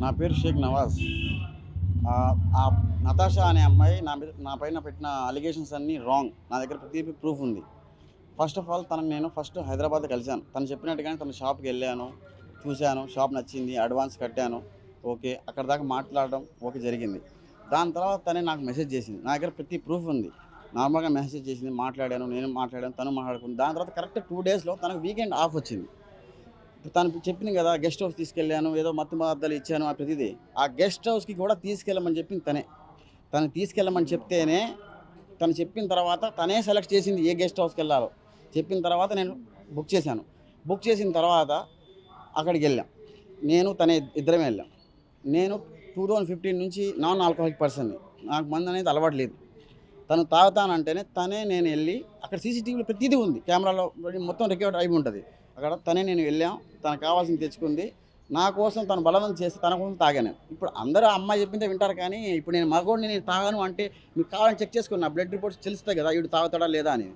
నా పేరు షేక్ నవాజ్. ఆ నతాషా అనే అమ్మాయి నా పైన పెట్టిన అలిగేషన్స్ అన్నీ రాంగ్. నా దగ్గర ప్రతి ప్రూఫ్ ఉంది. ఫస్ట్ ఆఫ్ ఆల్ తనని నేను హైదరాబాద్ కలిశాను. తను చెప్పినట్టుగానే తన షాప్కి వెళ్ళాను, చూశాను, షాప్ నచ్చింది, అడ్వాన్స్ కట్టాను. ఓకే, అక్కడ దాకా మాట్లాడడం ఓకే జరిగింది. దాని తర్వాత తనే నాకు మెసేజ్ చేసింది. నా దగ్గర ప్రతి ప్రూఫ్ ఉంది. నార్మల్గా మెసేజ్ చేసింది, మాట్లాడాను, నేను మాట్లాడాను, తను మాట్లాడుకుంది. దాని తర్వాత కరెక్ట్ 2 డేస్లో తనకు వీకెండ్ ఆఫ్ వచ్చింది. ఇప్పుడు తను చెప్పింది కదా, గెస్ట్ హౌస్ తీసుకెళ్ళాను, ఏదో మత్తు పదార్థాలు ఇచ్చాను, ఆ ప్రతిదీ ఆ గెస్ట్ హౌస్కి కూడా తీసుకెళ్ళమని చెప్పింది తనే. తను తీసుకెళ్ళమని చెప్తేనే, తను చెప్పిన తర్వాత తనే సెలెక్ట్ చేసింది ఏ గెస్ట్ హౌస్కి వెళ్ళాలో. చెప్పిన తర్వాత నేను బుక్ చేశాను. బుక్ చేసిన తర్వాత అక్కడికి వెళ్ళాం. నేను తనే ఇద్దరమే వెళ్ళాం. నేను 2015 నుంచి నాన్ ఆల్కహాలిక్ పర్సన్ని. నాకు మందు అనేది అలవాటు లేదు. తను తాగుతానంటేనే నేను వెళ్ళి అక్కడ సీసీటీవీలో ప్రతిదీ ఉంది, కెమెరాలో మొత్తం రికార్డ్ అయి ఉంటుంది. అక్కడ నేను వెళ్ళాం, తనకు కావాల్సింది తెచ్చుకుంది. నా కోసం తను బలవంతం చేస్తే తన కోసం తాగాను. ఇప్పుడు అందరూ ఆ అమ్మాయి చెప్పిందే వింటారు, కానీ ఇప్పుడు నేను మగోడిని, నేను తాగాను అంటే మీకు కావాలని చెక్ చేసుకుని నా బ్లడ్ రిపోర్ట్స్ తెలుస్తాయి కదా, వీడు తాగుతాడా లేదా అని.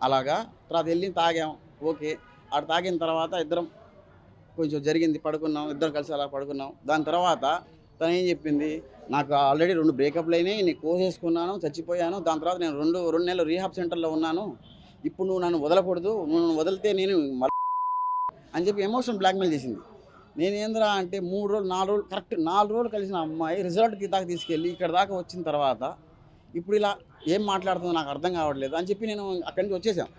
అలాగా తర్వాత వెళ్ళి తాగాం. ఓకే, ఆడ తాగిన తర్వాత ఇద్దరం కొంచెం జరిగింది, పడుకున్నాం, ఇద్దరం కలిసి అలా పడుకున్నాం. దాని తర్వాత తను ఏం చెప్పింది, నాకు ఆల్రెడీ 2 బ్రేకప్లు అయినాయి, నేను కోసేసుకున్నాను, చచ్చిపోయాను. దాని తర్వాత నేను 2 నెలలు రీహాబ్ సెంటర్లో ఉన్నాను. ఇప్పుడు నువ్వు నన్ను వదలకూడదు, నువ్వు నన్ను వదిలితే నేను అని చెప్పి ఎమోషన్ బ్లాక్మెయిల్ చేసింది. నేనేంద్రా అంటే 3 రోజులు 4 రోజులు కరెక్ట్ 4 రోజులు కలిసిన అమ్మాయి రిజల్ట్కి దాకా తీసుకెళ్ళి ఇక్కడ దాకా వచ్చిన తర్వాత ఇప్పుడు ఇలా ఏం మాట్లాడుతుందో నాకు అర్థం కావట్లేదు అని చెప్పి నేను అక్కడి నుంచి వచ్చేసాం.